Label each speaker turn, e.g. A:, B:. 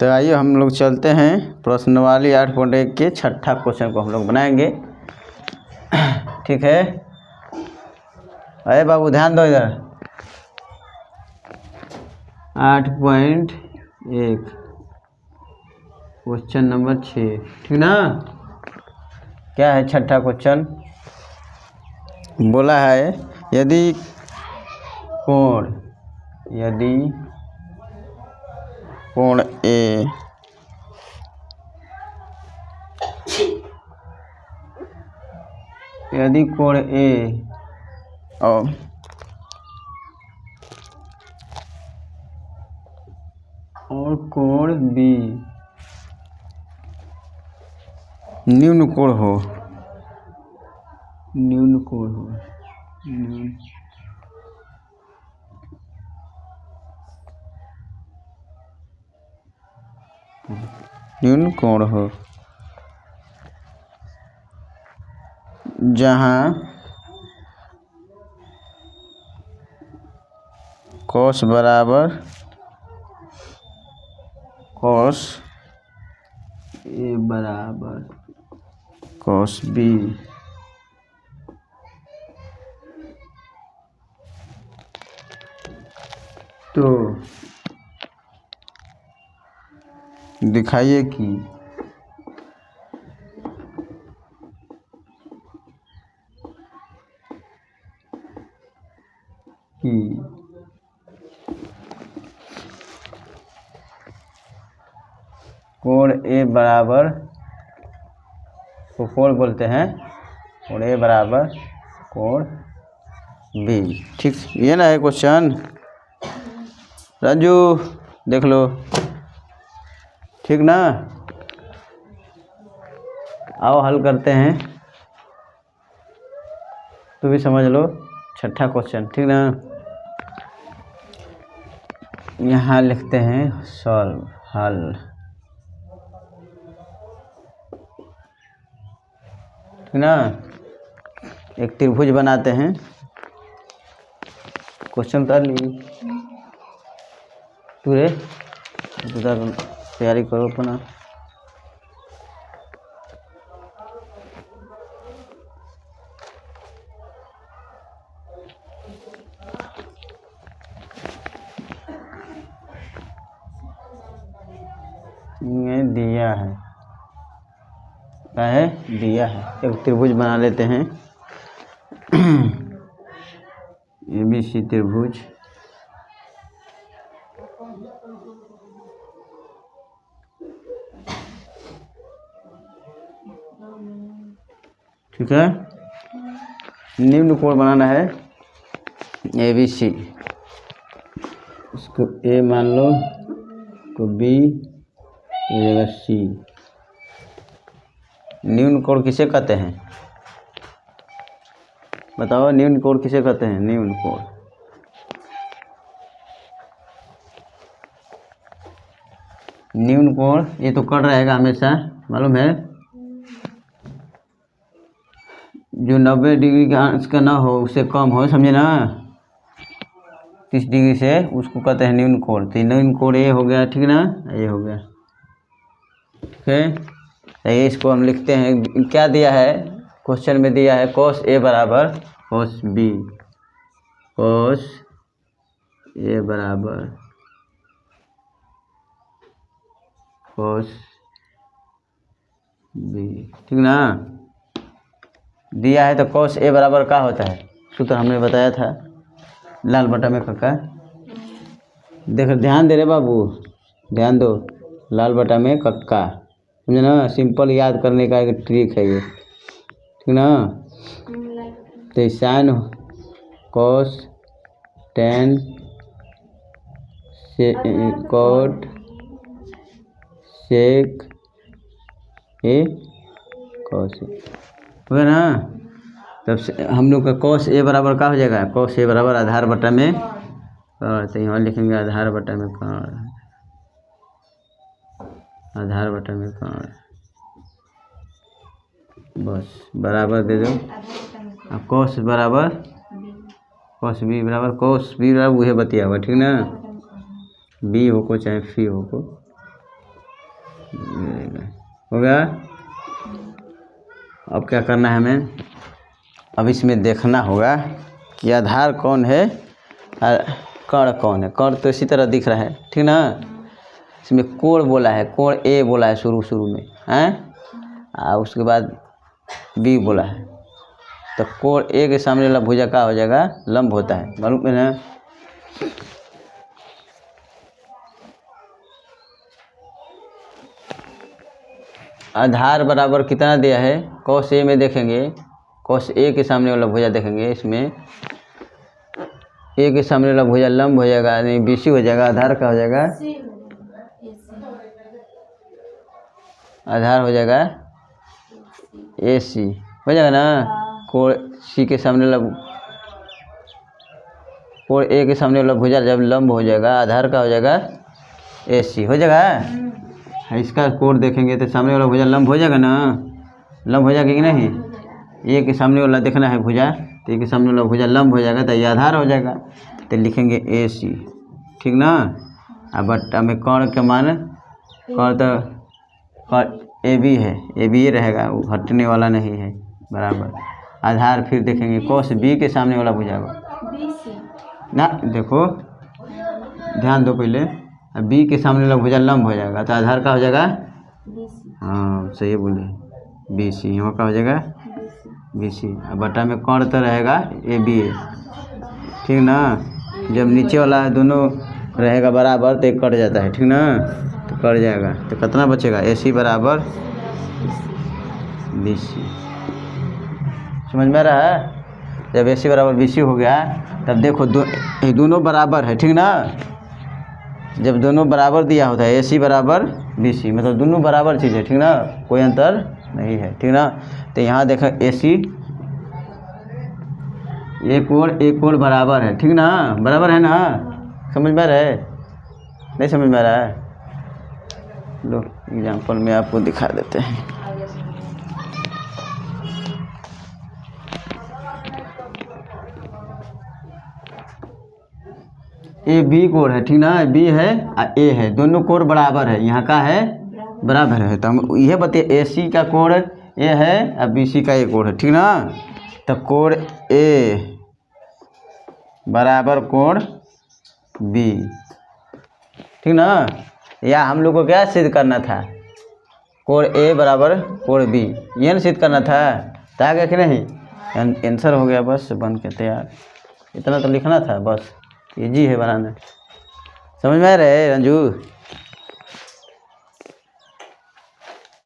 A: तो आइए हम लोग चलते हैं प्रश्नवाली 8.1 के छठा क्वेश्चन को हम लोग बनाएंगे। ठीक है, अरे बाबू ध्यान दो इधर। 8.1 क्वेश्चन नंबर 6, ठीक ना। क्या है छठा क्वेश्चन? बोला है यदि कोण ए और कोण बी न्यून कोण हो जहाँ cos बराबर cos A बराबर cos B, तो दिखाइए कि कोण ए बराबर को कोण बोलते हैं, कोण ए बराबर कोण बी। ठीक, ये ना है क्वेश्चन। रंजू देख लो, ठीक ना। आओ हल करते हैं, तो भी समझ लो छठा क्वेश्चन, ठीक ना। यहाँ लिखते हैं सॉल्व, हल। ठीक ना, एक त्रिभुज बनाते हैं। क्वेश्चन कर ली तू रे, तैयारी करो अपना। ये दिया है, क्या है? दिया है। एक त्रिभुज बना लेते हैं, ABC त्रिभुज। ठीक है, निम्न कोण बनाना है ABC। इसको A मान लो, को B, ये C। न्यून कोण किसे कहते हैं? बताओ, न्यून कोण किसे कहते हैं? न्यून कोण ये तो कट रहेगा हमेशा, मालूम है। जो 90 डिग्री का अंश का ना हो, उससे कम हो, समझे ना। 30 डिग्री से, उसको कहते हैं न्यून कोण। तो न्यून कोण ये हो गया, ठीक ना, ये हो गया। ठीक है, तो इसको हम लिखते हैं। क्या दिया है क्वेश्चन में? दिया है cos A बराबर cos B, cos A बराबर cos B, ठीक ना। दिया है तो cos A बराबर क्या होता है? सूत्र हमने बताया था लाल बटा में कक्का। देखो ध्यान दे रे बाबू, ध्यान दो। लाल बटा में कक्का, समझे ना। सिंपल याद करने का एक ट्रिक है ये, ठीक ना। तो sign cos tan cot sec A cos A हो गया ना। तब से हम लोग का cos A बराबर क्या हो जाएगा? cos A बराबर आधार बटा में, तो यहाँ लिखेंगे आधार बटा में कौन, आधार बटा में कौन, बस बराबर दे दो। cos बराबर cos B बराबर वही बतिया हुआ, ठीक ना। बी हो को चाहे फी हो को, हो गया। अब क्या करना है हमें, अब इसमें देखना होगा कि आधार कौन है और कण कौन है। कण तो इसी तरह दिख रहा है, ठीक ना। इसमें कोण बोला है, कोण ए बोला है शुरू में हैं, और उसके बाद बी बोला है। तो कोण ए के सामने वाला भुजा का हो जाएगा, लंब होता है, मालूम है ना। आधार बराबर कितना दिया है, कॉस ए में देखेंगे, कॉस ए के सामने वाला भुजा देखेंगे, इसमें ए के सामने वाला भुजा लंब हो जाएगा, यानी बीसी हो जाएगा। आधार का हो जाएगा, आधार हो जाएगा ए सी, हो जाएगा ना। कोण सी के सामने वाला, कोण ए के सामने वाला भुजा जब लंब हो जाएगा, आधार का हो जाएगा ए सी, हो जाएगा। इसका कोण देखेंगे तो सामने वाला भुजा लंब हो जाएगा ना, लंब हो जाएगा कि नहीं। ए के सामने वाला देखना है भुजा, तो ए के सामने वाला भुजा लंब हो जाएगा, तो ये आधार हो जाएगा, तो लिखेंगे ए सी, ठीक ना। अब बट्टा में कण के मान, कण तो कण ए बी है, ए बी रहेगा, वो हटने वाला नहीं है, बराबर। आधार फिर देखेंगे कॉस बी के सामने वाला भुजा ना, देखो ध्यान दो पहले, बी के सामने वाला भुजा लंब हो जाएगा, तो आधार का हो जाएगा, हाँ सही बोले, बी सी, यहाँ का हो जाएगा बी सी। अब बटा में कण तो रहेगा ए बी ए, ठीक ना। जब नीचे वाला दोनों रहेगा बराबर तो एक कट जाता है, ठीक ना, तो कट जाएगा, तो कितना बचेगा, ए सी बराबर बी सी। समझ में आ रहा है। जब ए सी बराबर बी सी हो गया, तब देखो दोनों बराबर है, ठीक ना। जब दोनों बराबर दिया होता है, ए सी बराबर बी सी, मतलब दोनों बराबर चीज़ है, ठीक ना, कोई अंतर नहीं है, ठीक ना। तो यहाँ देखो ए सी, एक कोण बराबर है, ठीक ना, बराबर है ना। समझ में आ रहा है, नहीं समझ में आ रहा है, लो एग्जाम्पल में आपको दिखा देते हैं। ए बी कोण है, ठीक ना, बी है और ए है, दोनों कोण बराबर है, यहाँ का है बराबर है, तो हम यह बताइए ए सी का कोण ए है और बी सी का ए कोण है, ठीक ना। तो कोण ए बराबर कोण बी, ठीक ना। या हम लोग को क्या सिद्ध करना था, कोण ए बराबर कोण बी, ये ना सिद्ध करना था, तो आ गया कि नहीं, आंसर हो गया, बस बन के तैयार। इतना तो लिखना था, बस इजी है बनाना। समझ में आ रहा है रंजू।